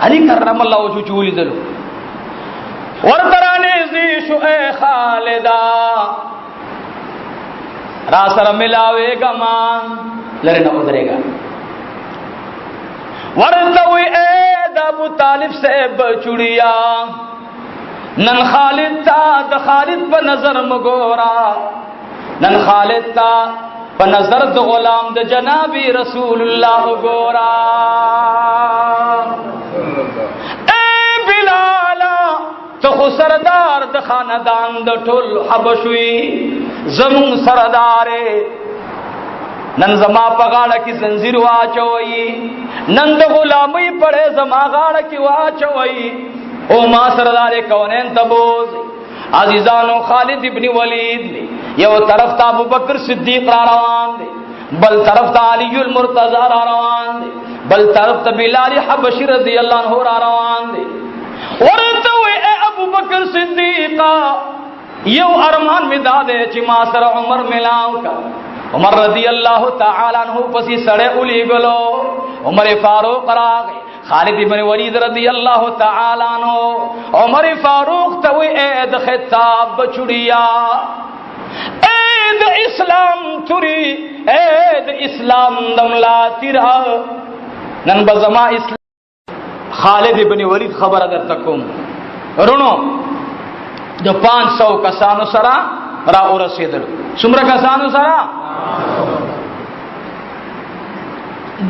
علی کرم الله وجهه چولی دلو ورترانی زی شو اے خالدا را سره ملاوے گا مان لره نه ودرے گا ورتوی اے د ابو طالب سے بچڑیا نن خالد تا د خالد په نظر مګورا نن خالد تا په نظر د غلام د جناب رسول الله ګورا اے بلال تو سردار د خاندان د ټول حبشوی زمون سردار نن زما په غاړه کې زنجیر واچوي نن د غلامي پړې زما غاړه کې واچوي او ما سردار کونین تبوز عزیزانو خالد ابن ولید یو طرف ته ابو بکر صدیق را روان دي بل طرف ته علی المرتضی را روان دي بل طرف ته بلال حبشی رضی الله عنه را روان دي ورته اے ابو بکر صدیق یو ارمان می داده چې ما سره عمر ملاو کا عمر رضی الله تعالی عنہ پسې سړې اولی غلو عمر فاروق راغی خالد ابن ولید رضی اللہ تعالی عنہ عمر فاروق توی اید خطاب بچڑیا اید اسلام تری اید اسلام دملا تیرا نن بزما اسلام خالد ابن ولید خبر اگر تکوم رونو جو 500 کسانو سرا را ورسیدل سمرا کسانو سرا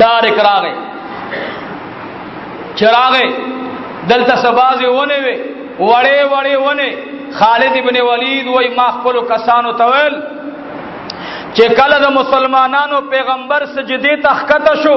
دارک راغی چراغه دلته سبازي ونه وي وړې وړې ونه خالد ابن ولید وای ما خپل کسانو تویل چې کله د مسلمانانو پیغمبر سجدي تخکته شو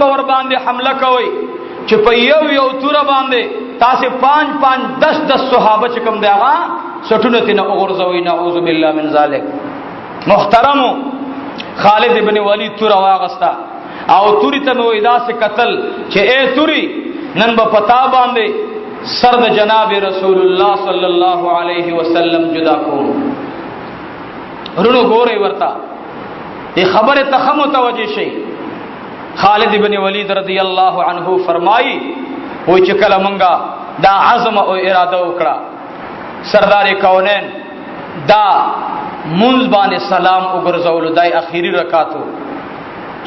باور باندې حمله کوي چې په یو تور باندې تاسو 5-5 10 صحابه چې کوم دی هغه سټونه تنه وګرځوي نعوذ بالله من ذلک محترم خالد ابن ولید تور واغستا او توری ته نو ادا سے قتل چې اے توری نن په پتا باندې سر د جناب رسول الله صلی الله علیه وسلم جدا کو ورونو ګورې ورتا یہ خبره تخم متوجه شي خالد ابن ولید رضی الله عنه فرمایي وای چې کله مونږه دا عزم او اراده وکړه سردار کونین دا منځ باندې سلام وګرځول دای اخیری رکعاتو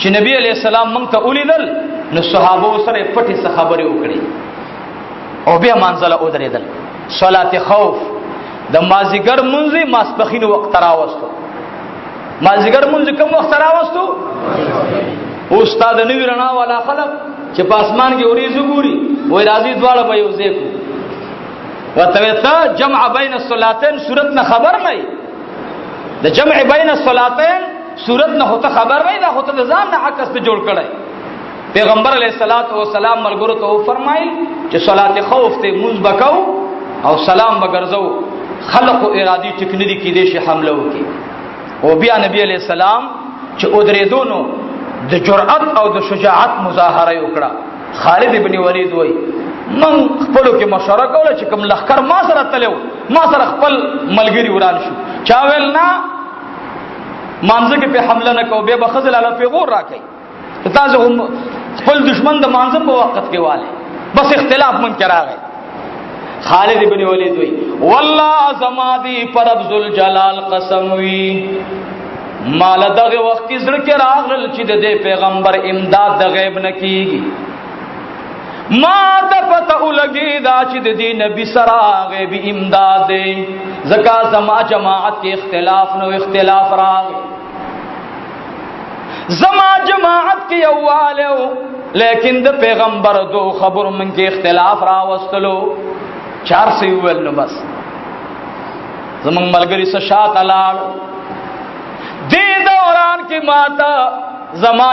چې نبی علیہ السلام مونږ ته ولیدل نو صحابه سره پټي څه خبرې وکړي او بیا منځله ودرېدل صلات خوف د مازیګر منځي ماسپخین وخت راوستو مازیګر منځ کوم وخت راوستو استاد نوی رڼا والا خلق چې په اسمان کې اوریځو ګوري وای راځي دواړه به یو ځای کو وتوتا جمع بین الصلاتین صورت نه خبر نه د جمع بین الصلاتین صورت نه هوته خبر نه دا هوته ځان نه عکس ته جوړ کړي پیغمبر علیہ الصلوۃ والسلام ملګرو ته فرمایل چې صلات خوف ته منځ بکاو او سلام بګرځو خلق ارادي ټکنری کې دې شي حمله وکي او بیا نبی علیہ السلام چې ودرېدونو د جرأت او د شجاعت مظاهره وکړه خالد ابن ولید وای من خپلو کې مشوره کوله چې کوم لخر ما سره تلو ما سره خپل ملګری وران شو چا ویل نه مانځه کې په حمله نه کو به بخزل علی پیغور راکې تاسو خپل دشمن د مانځه په وخت کې والے بس اختلاف من کراغی خالد ابن ولید وی والله زمادی پر ذل جلال قسم وی مال دغه وخت کې زړه کې راغل چې د پیغمبر امداد د غیب نه کیږي ما د پته ولګي دا چې د دې نبی سره غیب امداد دی زکا زما جماعت کې اختلاف نو اختلاف راغی زما جماعت کې یواله لیکن د پیغمبر دو خبر من کې اختلاف راوستلو 400 ویل نو بس زمون ملګری سره شاته لاړ دې دوران کې ماته زما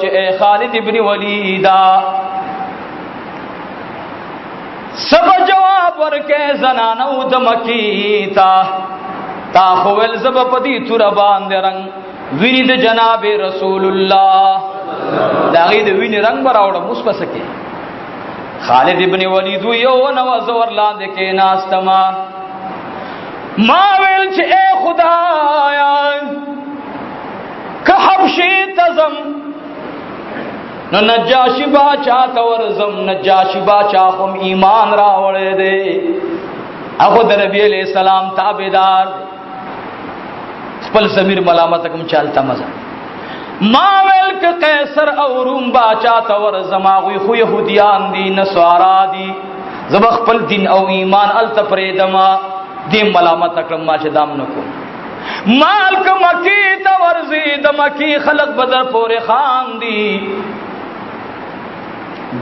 چې اے خالد ابن ولیدا سب جواب ورکې زنانو د مکی تا خوول زب پدی تور باندې رنگ ویني د جناب رسول الله داغه د ویني رنگ براوړه مسپسکه خالد ابن ولید یو نو زور لاندې کې ناستما ما ویل چې اے خدایا که حبشي تزم نو نجاشی باچا تورزم نجاشی باچا هم ایمان راوڑے دے اخو در نبی علیہ السلام تابدار خپل ضمیر ملامت کم چالتا مزا ماویل که قیصر او روم باچا تورزم آغوی خو یهودیان دی نسوارا دی زب خپل دین او ایمان التپریدما دیم ملامت اکرم ما چه دام نکو مال که مکی تورزی د مکی خلق بدر پور خان دی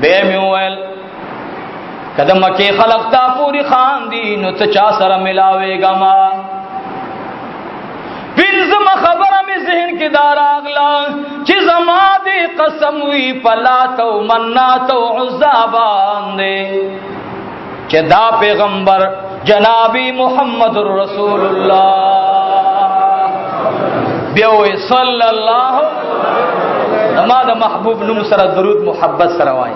بے میویل کده مکی خلق تا پوری خان دی نو تچا سر ملاوے گا ما پنزم خبرم ذہن کی دار اغلا چی زما دی قسم وی پلاتو مناتو عزابان دے چی دا پیغمبر جنابی محمد الرسول اللہ بیوی صلی اللہ ما دا محبوب نم سر درود محبت سر وائی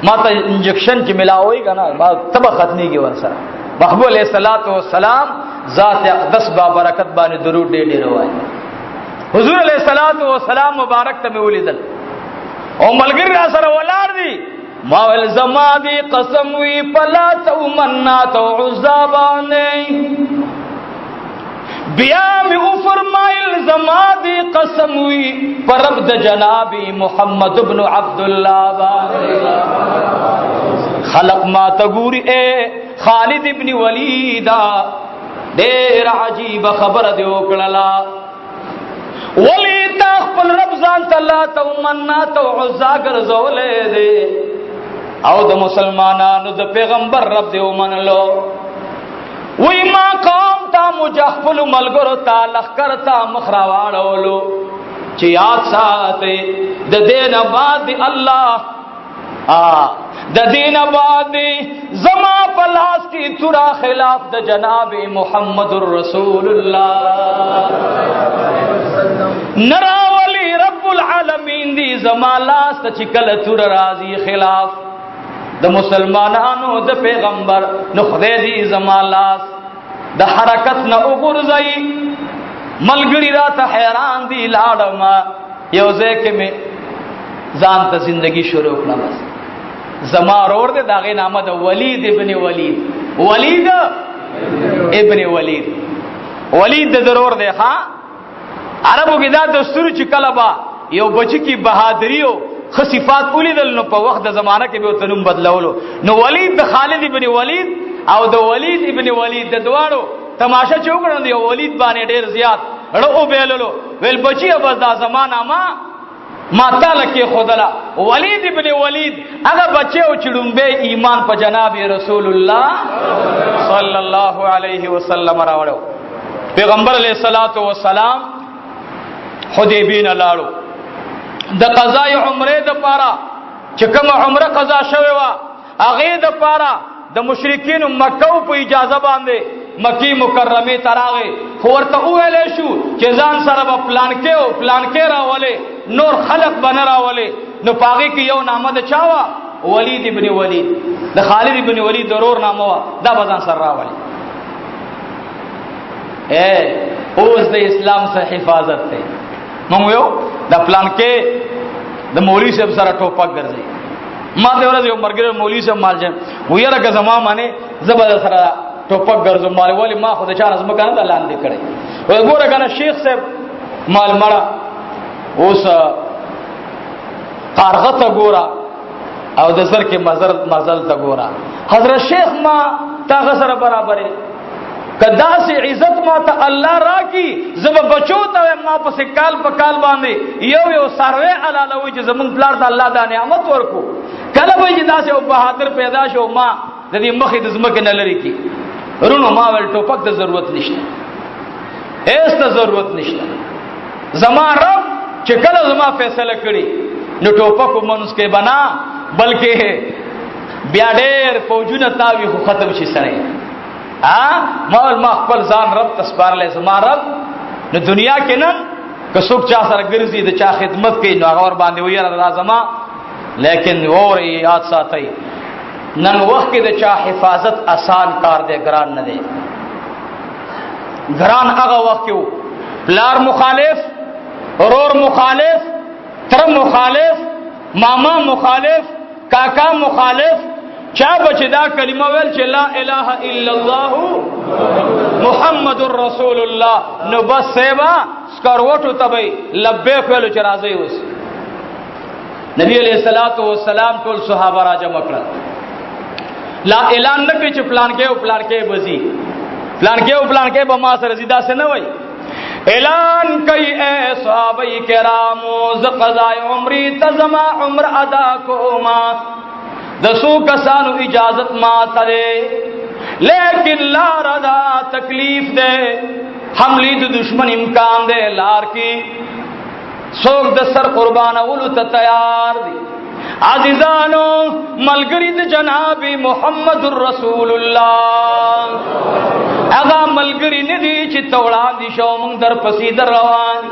ما تا انجکشن چی ملاوئی گا نا ما تبا ختنی کی ون سر محبوب علیہ السلام ذات اقدس با برکت بانی درود دے دے روائی حضور علیہ السلام مبارک تا میں ولیدل او ملگر سر ولار دی ما والزما دی قسم وی پلا تو مننا تو عزابانی بیا میں او فرمائل زما دی قسم وی پر رب د جنابی محمد ابن عبداللہ بانی خلق ما تگوری اے خالد ابن ولیدہ دیر عجیب خبر دیو کللا ولی تاخپل رب زان تلا تو مننا تو عزا گرزولے دے او د مسلمانانو د پیغمبر رب دیو من لو وی ما قوم تا مجحفل ملگرو تا لخکر تا مخراوارولو چی یاد ساتے د دین بعد دی اللہ د دین بعد دی زما پلاس کی ترا خلاف د جناب محمد الرسول اللہ نراولی رب العالمین دی زما لاس تا چکل تر رازی خلاف د مسلمانانو د پیغمبر نو خدای دی زما لاس د حرکت نه وګرځي ملګری را ته حیران دی لاړم یو ځکه می ځان ته زندگی شروع کړم زما رور دے داغه نامه د ولید ابن ولید ولید ابن ولید ولید د ضرور دی ها عربو کې دا دستور چې کله با یو بچی کی بہادریو خصفات ولیدل نو په وخت د زمانہ کې به تنوم بدلولو نو ولید د خالد ابن ولید او د ولید ابن ولید د دواړو تماشا چوکړو دی ولید باندې ډیر زیات ړو بیللو ویل بچی بس دا زمانہ ما تعالی کې خدلا ولید ابن ولید هغه بچو چړمبه ایمان په جناب رسول الله صلی الله علیه وسلم راوړو پیغمبر علیہ الصلوۃ والسلام حدیبیه لاړو د قضای عمره د پاره چې کوم عمره قضا شوی وا هغه د پاره د مشرکین مکه په اجازه باندې مکی مکرمه تراغه ورته ویلې شو چې ځان سره په پلان کې راولې نور خلق بن راولې نو پاغي کې یو نامه د چاوا ولید ابن ولید د خالد ابن ولید ضرور نامه وا دا بزان سره راولې اوس د اسلام سره حفاظت ته مونږ یو د پلان کې د مولوی صاحب سره ټوپک ګرځي ما ته ورځ یو مرګره مولوی صاحب مال جن ویره که زما باندې زبر سره ټوپک ګرځم مال ولی ما خو د چا نظم کنه د لاندې کړي وګوره کنه شیخ صاحب مال مړه اوس قارغه ته ګورا او د سر کې مزل ته ګورا حضرت شیخ ما تا سره برابرې کدا سے عزت ما ته الله راکی زب بچو ته ما په سکال په کال باندې یو سروي علالوي چې زمون پلار د الله د نعمت ورکو کله به چې داسې او بهادر پیدا شو ما د دې مخې د زمکه نه لري کی رونو ما ول ټوپک د ضرورت نشته هیڅ ته ضرورت نشته زما رب چې کله زما فیصله کړي نو ټوپک مونږ کې بنا بلکې بیا ډېر فوجونه تاوي خو ختم شي سره مول ما خپل ځان رب تسپار لې زما رب نو دنیا کې نن که څوک چا سره ګرځي د چا خدمت کوي نو هغه ور باندې ویره لازمه لیکن اور یاد ساتي نن وخت کې د چا حفاظت آسان کار دی ګران نه دی ګران هغه وخت کې پلار مخالف رور مخالف تر مخالف ماما مخالف، کاکا مخالف، چا بچ دا کلمه ویل چې لا اله الا الله محمد رسول الله، نو بس سیبا سکروټو تبي لبیک ویلو چې راځي. اوس نبی علیہ الصلوۃ والسلام ټول صحابه را جمع کړل. لا اعلان نه کوي چې پلان کې او پلان کې بزي، پلان کې او پلان کې به ما سره زیاده څه نه وای. اعلان کوي اے صحابه کرامو ز قضاء عمرې تزما عمر ادا کوما، دسو کسانو اجازت ما تره، لیکن لا رضا تکلیف دے، حملی د دشمن امکان دے لار کی، سوک د سر قربان اولو تا تیار دی. عزیزانو ملگری د جناب محمد رسول اللہ، اگا ملگری ندی چی توڑان دی شو منگ در پسی در روان،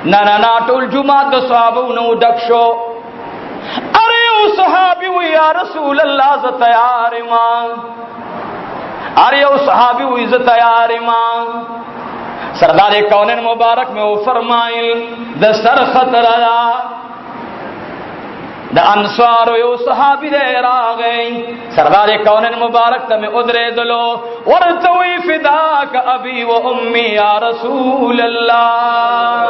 نا ټول جمعات د صحابو نو ډک شو. ارے او صحابی وی یا رسول اللہ ز تیار ما، ارے او صحابی وی ز تیار ما. سردار کونین مبارک میں وہ فرمائل د سر خطر دا د انصار یو صحابی دے راغی، سردار کونین مبارک تمہیں ادرے دلو ورتوی فداک ابی و امی یا رسول اللہ،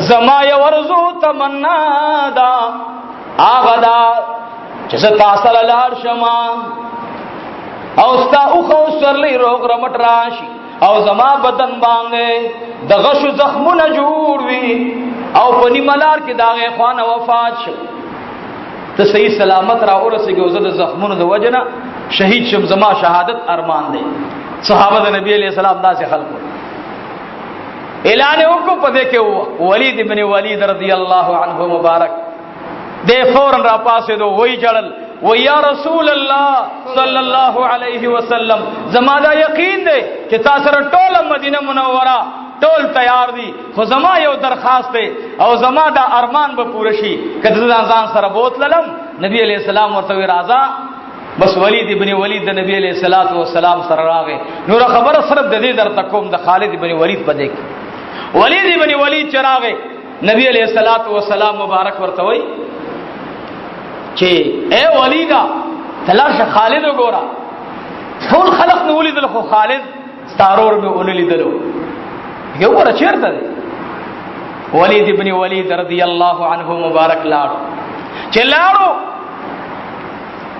زمای ورزو تمنا دا آغدا چس تاثر لار شما او ستا اوخو سرلی روغ رمٹ راشی او زما بدن باندې د غشو زخمونه جوړ وي او پنی ملار کې داغه خوانه وفات شو، ته صحیح سلامت را ورسېږي او زه د زخمونو د وجنه شهید شم، زما شهادت ارمان دی. صحابه د نبی علیہ السلام داسې خلکو اعلان وکړو. پدې کې ولید ابن ولید رضی الله عنه مبارک دې فورن را پاسې دو وای جړل و یا رسول الله صلی الله علیه وسلم، زما دا یقین دی چې تاسو سره ټول مدینه منوره ټول تیار دي، خو زما یو درخواست دی او زما دا ارمان به پوره شي کله ځان سره بوتلم. نبی علیہ السلام ورته راځه. بس ولید ابن ولید د نبی علیہ الصلوۃ والسلام سره راغی. نور خبره صرف د دې درته کوم د خالد ابن ولید په دې کې. ولید ابن ولید چراغه نبی علیہ الصلوۃ والسلام مبارک ورته وای چې اے ولیدا تلاش خالد وګورا، ټول خلق نو ولیدل خو خالد ستارور به ولیدلو. یو ور چیرته دی ولید ابن ولید رضی الله عنه مبارک لاړو، چې لاړو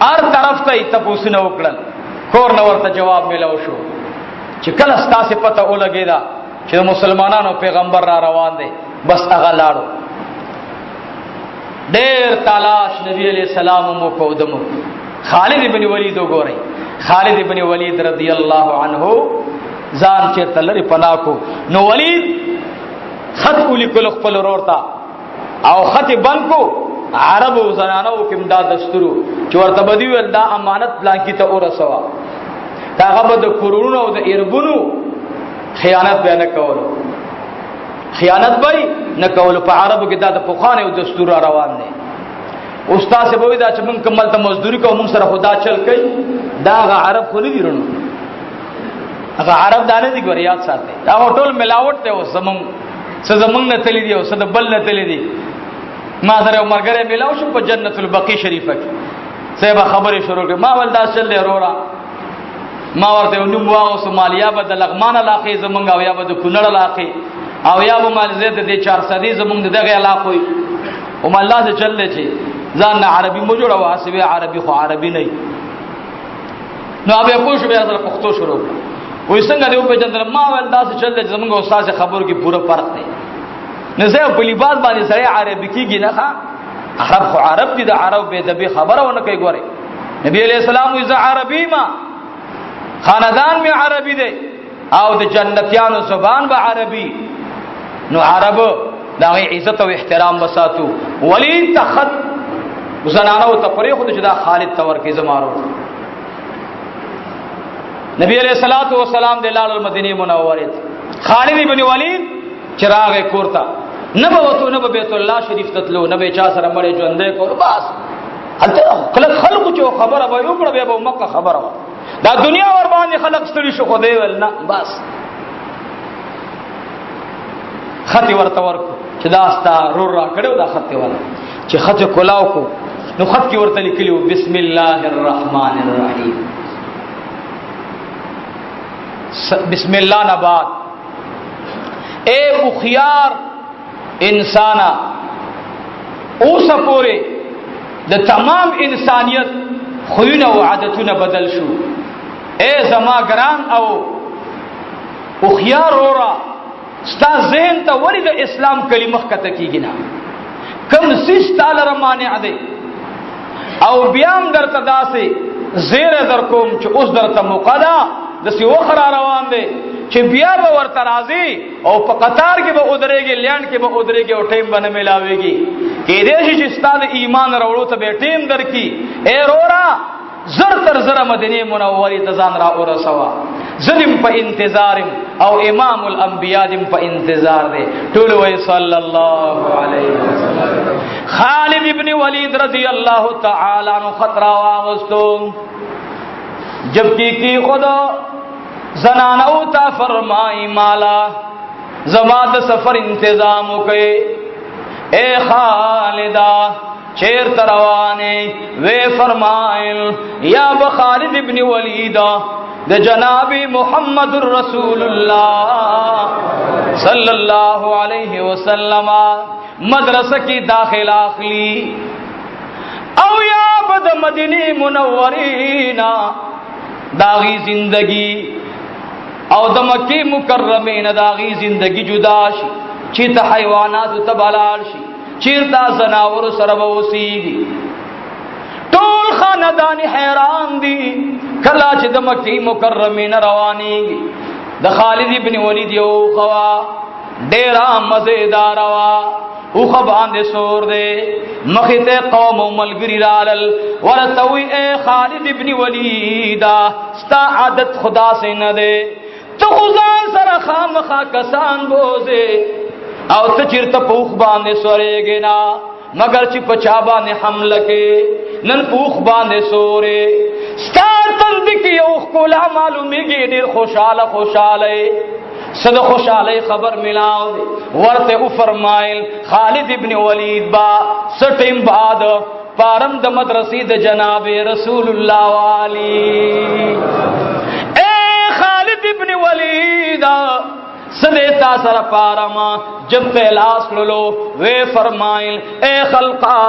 هر طرف ته تپوسونه وکړل، کور نو ورته جواب ملو شو چې کله ستاسو پته ولګیدا چې مسلمانانو پیغمبر را روان دی، بس هغه لاړو. ډیر تلاش نبی علیہ السلام مو کو دمو. خالد ابن ولید وګورئ، خالد ابن ولید رضی الله عنه ځان چې تلری پنا کو نو ولید خط ولیکل خپل ورورتا او خط بند کو. عربو زنانو کوم دا دستورو چې ورته بدی ول دا امانت بلانکی ته ورسوا، هغه به د کورونو او د ایربونو خیانت به نه کولو، خیانت به نه کولو. په عربو کې دا د پوخانه او دستور روان دي. استاد سے بوي دا چې موږ کمل ته مزدوري کوو، موږ سره خدا چل کوي، دا هغه عرب خو نه دي رونو، هغه عرب دا نه دي. ګور یاد ساتي دا ټول ملاوت ته وسمم څه زمنګ نه تللی دی او څه د بل نه تللی دی. ما سره مرګره ملاو شو په جنت البقیع شریفه کې، صاحب خبرې شروع کړه. ما ول دا چل دی رورا، ما ورته نو مواو سومالیا به د لغمان علاقې زمنګ او یا به د کونړ علاقې او یا به مال زید د 400 زمونږ دغه علاقې او مال الله سے چل دی ځان نه عربي مو جوړه واسبه عربي خو عربي نه نو بیا پوښ بیا سره پښتو شروع وې څنګه دی په جندل ما ول دا سے چل دی زمونږ استاد خبرو کې پوره فرق دی. نه زه په لباس باندې سره عربي کېږي نه ښا، عرب خو عرب دي، د عرب به د به خبره ونه کوي. ګوره نبی علیہ السلام وې عربي ما خاندان می عربي دی او د جنتیانو زبان به عربي، نو عرب دا عزت او احترام بساتو. ولید تخت زنانو ته پرې خو چې دا خالد تور کې زمارو. نبی علیہ الصلوۃ والسلام د لال المدینه منوره ته خالد ابن ولید چراغ کورتا نبوتو نب بیت الله شریف تتلو نبی چا سره مړې ژوندې کول. بس هلته خلق چې خبره به یو کړه به مکه خبره دا دنیا ور باندې خلق ستړي شو خو دی ول نه. بس خطي ورته ورکو چې دا ستا رور را کړو دا خطي والا چې خط کلاو کو نو خط کې ورته لیکلو بسم الله الرحمن الرحیم. بسم الله نه بعد اے مخيار انسانا اوس پورې د تمام انسانیت خوونه او عادتونه بدل شو. اے زما ګران او مخيار اورا ستا ذهن ته ولې د اسلام کلمه ښکته کیږي نه؟ کوم سیس تعالی رمانع دی او بیا هم درته داسې زیره در کوم چې اوس درته مقدا د سی وخر روان دی چې بیا به ورته راځي او په قطار کې به ودرېږي، لینډ کې به ودرېږي او ټیم به نه ملاويږي. کې دې چې ستاسو ایمان راوړو ته به ټیم درکې. اے رورا زر تر زر مدینه منورې ته ځان را ورسوا. ظلم په انتظار او امام الانبیاء دم په انتظار دی. ټول وای صلی الله علیه وسلم. خالد ابن ولید رضی الله تعالی عنہ خطر واغستو جبکہ کی خدا زنانو تا فرمائی مالا زماد سفر انتظام کے اے خالدہ چیر تروانے وے فرمائل یا بخالد ابن ولیدہ د جناب محمد رسول اللہ صلی اللہ علیہ وسلم مدرسہ کی داخل اخلی او یا بد مدینی منورینا داغی زندگی او د مکی مکرمین داغی زندگی جدا شي، چیرته حیوانات تبلال شي، چیرته زناور سره وسیږي. ټول خاندان حیران دي کله چې د مکی مکرمین روانيږي. د خالد ابن ولید یو خوا ډیره مزیدار وا او خبان دے سور دے مخیط قوم و ملگری رالل ورتوی اے خالد ابن ولیدہ ستا عادت خدا سے نہ دے تو خزان سر خام خا کسان بوزے او تچرت پوخ باندے سورے گنا مگر چی پچا باندے حمل کے نن پوخ باندے سورے ستا تند کی اوخ کولا معلومی گی دیر خوشحالے صد خوشحالی خبر ملاو دے ورتے او فرمائل خالد ابن ولید با سٹیم بعد پارم د مدرسی د جناب رسول اللہ والی. اے خالد ابن ولید صدیتا سر پارما جب پہلاس لولو وے فرمائل اے خلقا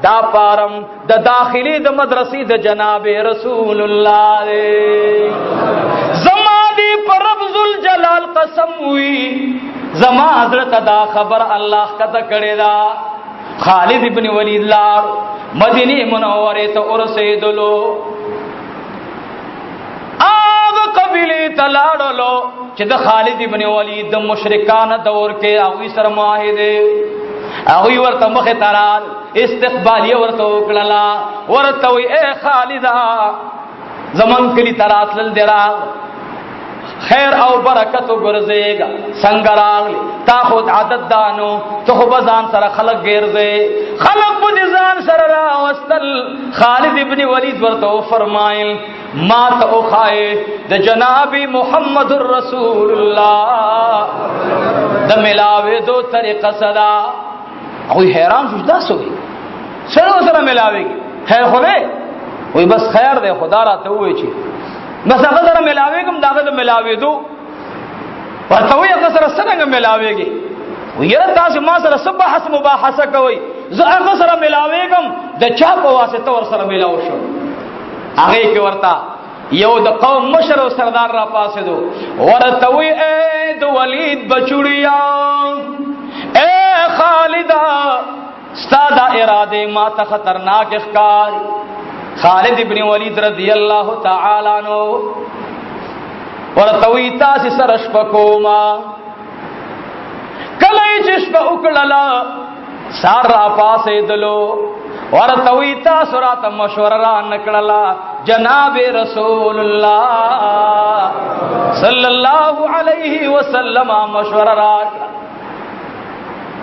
دا پارم دا داخلی د مدرسی د جناب رسول اللہ دے زمادی پر رب ذوالجلال قسم ہوئی زما حضرت دا خبر اللہ کتا کرے دا. خالد ابن ولید لار مدینی منورے تو ارسیدلو آغ قبیلی تلاڑلو چہ دا خالد ابن ولید دا مشرکان دور کے آغوی سر معاہدے آغوی ورطا مختارال استقبالی ورطا اکللا ورطوی اے خالدہ زمان کلی تراتلل دراغ خیر او برکت گرزے گا سنگراغ تا خود عادت دانو تو بزان سر خلق گرزے خلق بدزان سر راوستل. خالد ابن ولید ورطو فرمائل ما تو خائے دا جناب محمد الرسول اللہ دا ملاوے دو طریقہ صدا. اوی حیران شجدہ سوئی سر ملاوے گی خیر خودے وی بس خیر دے خدا را تو ہوئے چی بس اگر سر ملاوے گم داغت ملاوے دو ورطوی اگر سر سرنگ ملاوے گی ویرد تاسی ما سر سب بحث مباحثہ کوئی زو اگر سر ملاوے گم دا چاپ واسطہ ور سر ملاو شو آگے کی ورطا یو دا قوم مشر و سردار را پاسے دو ورطوی اے دو ولید بچوڑیا اے خالدہ ستا دا ارادے ما تا خطرناک اخکار. خالد ابن ولید رضی اللہ تعالی عنہ ورطوی تاسی سرش پکوما کلی چشپ اکڑلا سار را پاسے دلو ورطوی تاس رات مشور را نکڑلا جناب رسول اللہ صلی اللہ علیہ وسلم مشور را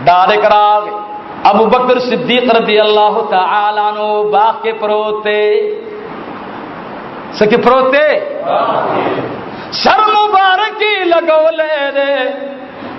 دارک راگ ابو بکر صدیق رضی اللہ تعالی عنہ باغ کے پروتے سکے پروتے سر مبارکی لگو لے دے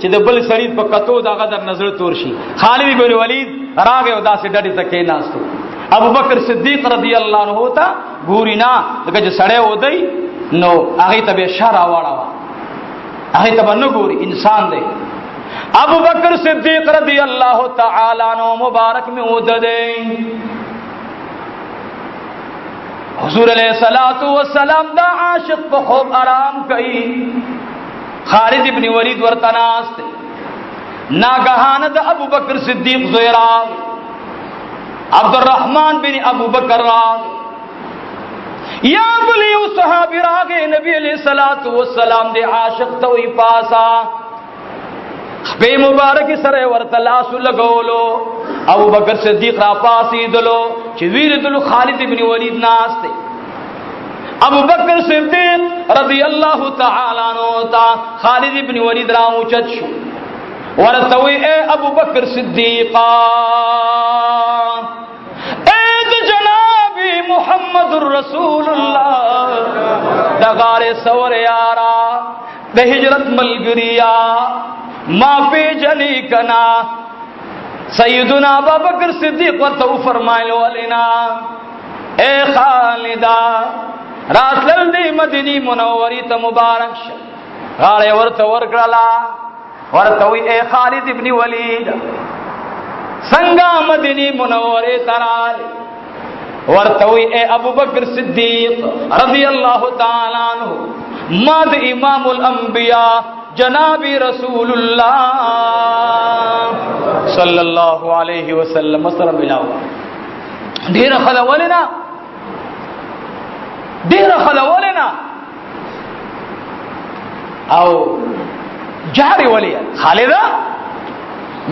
چې د بل سړي په کتو دا غدر نظر تور شي خالد بن ولید راغه او داسې ډډې تکې ناستو ابو بکر صدیق رضی الله عنه تا ګورینا دغه چې سړی ودی نو هغه ته به اشاره واړه هغه ته نو ګوري انسان دی ابو بکر صدیق رضی الله تعالی عنہ مبارک میں ودی حضور علیہ الصلوۃ والسلام دا عاشق په خوب آرام کوي خالد ابن ولید ورتناست ناگہان د ابو بکر صدیق زیرا عبد الرحمن بن ابو بکر راغ یا بلی صحابی راغ نبی علیہ الصلوۃ والسلام دے عاشق تو ہی پاسا بے مبارک سره ورتلاس لگولو ابو بکر صدیق را پاسی دلو چې ویر دلو خالد ابن ولید ناسته ابو بکر صدیق رضی اللہ تعالی عنہ تا خالد ابن ولید را اوچت شو ورتوی اے ابو بکر صدیقا اے جناب محمد رسول اللہ دغار سور یارا د ہجرت ملگریا ما پی جنی کنا سیدنا ابو بکر صدیق ورتو فرمایلو علینا اے خالدہ راتلل دی مدینی منوری ته مبارک شه غاړه ورته ورکړلا ورته وی اے خالد ابن ولید څنګه مدینی منوره ترال ورته وی اے ابو بکر صدیق رضی اللہ تعالی عنہ ماد امام الانبیاء جناب رسول اللہ صلی اللہ علیہ وسلم سره ملاو ډیر خلولنا ډیر خلولنا او جاری ولی خالدا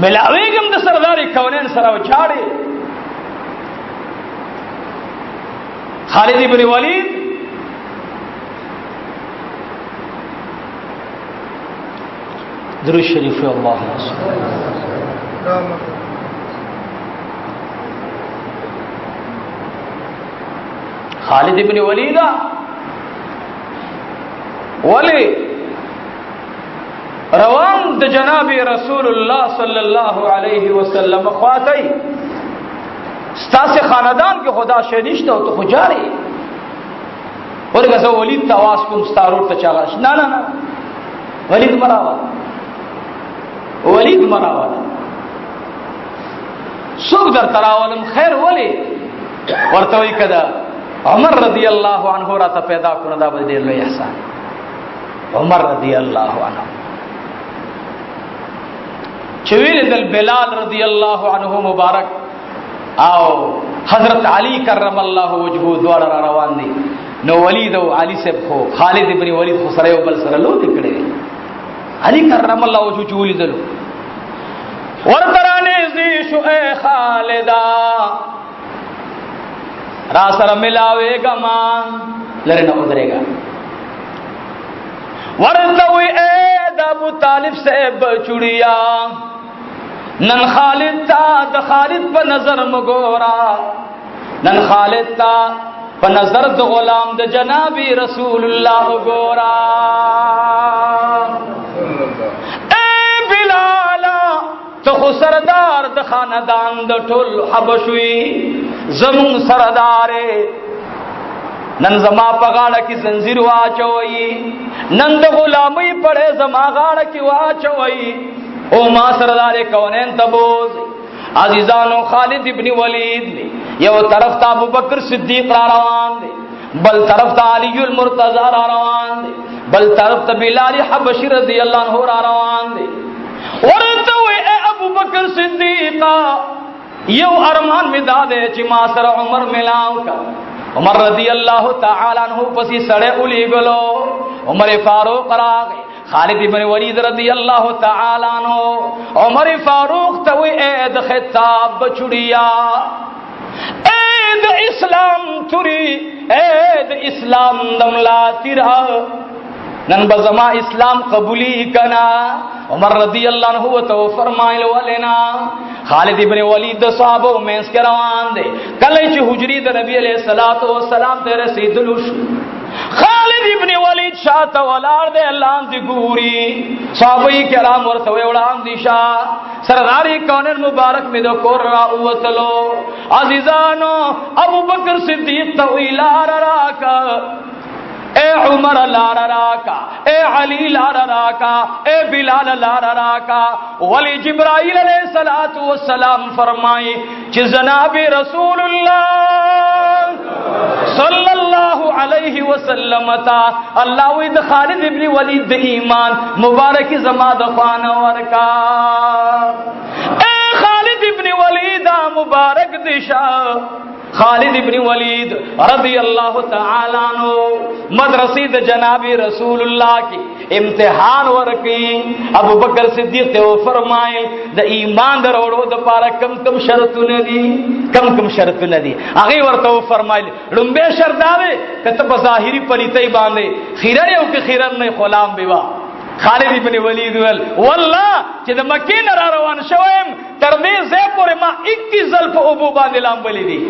ملاویګم د سردار کونین سره وچاړي خالد ابن ولید درود شریف الله خالد ابن ولید ولی روان د جناب رسول الله صلی الله علیه وسلم خواتی ستاسه خاندان کې خدا شنیشته او ته خجاری ورګه زه ولید تواس کوم ستارو ته چاغاش نه نه نه ولید مراوا سوق در تراولم خیر ولی ورته وی کدا عمر رضی اللہ عنہ را تا پیدا کړه دا به ډیر لوی احسان عمر رضی اللہ عنہ چویل دل بلال رضی اللہ عنہ مبارک او حضرت علی کرم اللہ وجهه دوار را روان دي نو ولید او علي صاحب خو خالد ابن ولید خو سره یو بل سره لو دکړي علي کرم الله وجهه چولی دلو ورترانه زی شو اے خالدا را سره ملاويګا ما لره نه ودرېګا ورته وي اے د ابو طالب صاحب چړیا نن خالد تا د خالد په نظر مګورا نن خالد تا په نظر د غلام د جناب رسول الله وګورا اے بلال ته خو سردار د خاندان د ټول حبشوي زمون سردارې نن زما په غاړه کې زنجیر واچوي نن د غلامۍ پړې زما غاړه کې واچوي او ما سردار کونین تبوز عزیزانو خالد ابن ولید یو طرف ته ابوبکر صدیق را روان دي بل طرف ته علی المرتضی را روان دي بل طرف ته بلال حبشی رضی الله عنه را روان دي ورته وي ابوبکر صدیق یو ارمان می داده چې ما سره عمر ملاو کا عمر رضی الله تعالی عنہ پسې سړې اولي غلو عمر فاروق راغی خالد ابن ولید رضی الله تعالی عنہ عمر فاروق ته وی اے د خطاب بچړیا اے د اسلام توري اے د اسلام دملا تیرا نن بزما اسلام قبولی کنا عمر رضی اللہ عنہ تو فرمایل ولنا خالد ابن ولید صحابه مینس کې روان دي کله چې حجری د نبی علیہ الصلوۃ والسلام ته رسیدلو خالد ابن ولید شاته ولار دے الله دې ګوري صحابه کرام ورته وړاندې دي شاه سردار کونن مبارک می دو کور را اوتلو عزیزانو ابوبکر صدیق تو الار راکا اے عمر لار راکا اے علی لار راکا اے بلال لار راکا ولی جبرائیل علیہ الصلوۃ والسلام فرمائے کہ جناب رسول اللہ صلی اللہ علیہ وسلم تا اللہ وید خالد ابن ولید ایمان مبارک زما دخوان ورکا اے خالد ابن ولید مبارک دشا خالد ابن ولید رضی اللہ تعالی عنہ مدرسې د جناب رسول الله کی امتحان ورکی ابو بکر صدیق ته فرمایل د ایمان دروړو د پاره کم کم شرطونه دي هغه ورته فرمایل لومبه شرط دا کته په ظاهری پلیتای باندې خیره یو کې خیره نه غلام بیوا خالد ابن ولید ول والله چې د مکې نه را روان شوم تر دې ځای پورې ما 21 ځل په ابو باندې لامبلې دي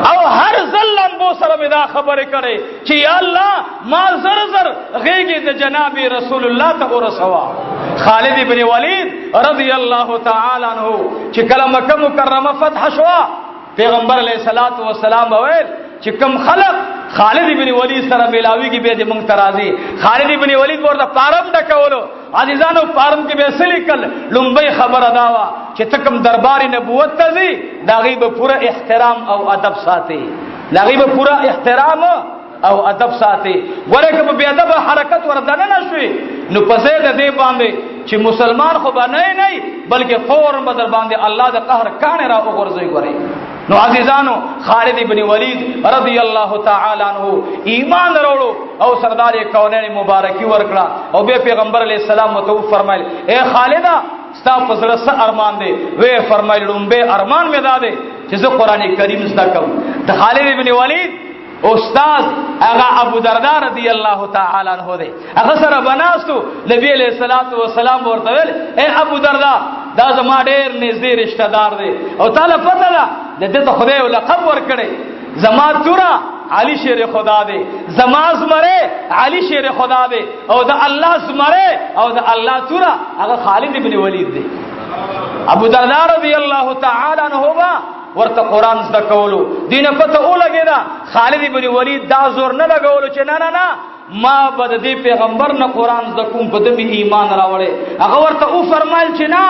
او هر ځل لامبو سره مې دا خبره کړې چې یا الله ما زر زر غېږې د جناب رسول الله ته ورسوا خالد ابن ولید رضی الله تعالی عنہ چې کله مکه مکرمه فتح شو پیغمبر علیہ الصلوۃ والسلام وویل چې کوم خلق خالد ابن ولید سره ملاویږي به د مونږ ترازی خالد ابن ولید ورته پارم ډکولو عزیزانو پارم کې به سلیکل لومبي خبر داوا چې تکم دربار نبوت ته زی داغي به پورا احترام او ادب ساتي داغي به پورا احترام او ادب ساتي ورکه به ادب حرکت وردانه نشوي نو پسې د دې باندې چې مسلمان خو باندې نه بلکې فور بدر باندې الله د قهر کانه را وګرځي غوري نو عزیزانو خالد ابن ولید رضی اللہ تعالی عنہ ایمان وروړو او سردار کونین مبارکی ورکړه او به پیغمبر علیہ السلام متو فرمایل اے خالدا ستا فزړه س ارمان دی وې فرمایل لومبه ارمان مې داده چې زه قران کریم زده کوم د خالد ابن ولید استاد هغه ابو درداء رضی الله تعالی عنہ دی هغه سره بناستو نبی علیہ الصلوۃ والسلام ورته ویل اے ابو درداء دا زما ډېر نږدې رشتہ دار دی او تعالی پته ده دته ته خدای لقب ورکړي زما تورا علی شیر خدا دی زما زمره علی شیر خدا دی او د الله زمره او د الله تورا هغه خالد ابن ولید دی ابو درداء رضی الله تعالی عنہ ورته قران زده کولو دینه پته ولګی دا خالد ابن ولید دا زور نه لګولو چې نه ما بد دې پیغمبر نه قران زده کوم په دې ایمان راوړې هغه ورته او فرمایل چې نه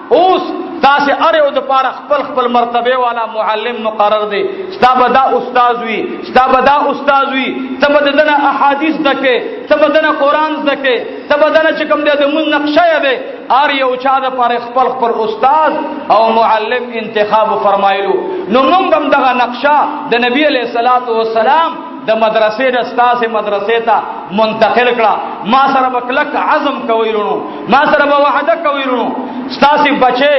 اوس تاسو اره او د پاره خپل مرتبه والا معلم مقرر دی ستابدا استاد وی تبدنه احادیث دکې تبدنه قران دکې تبدنه چې کوم د مون نقشه دی ار یو چا د پاره خپل استاد او معلم انتخاب فرمایلو نو موږ هم دغه نقشه د نبی علیہ الصلوۃ والسلام د مدرسې د ستاسې مدرسې ته منتقل کړه. ما سره به کلک عزم کوي ورونو، ما سره به وعده کوي ورونو، ستاسې بچي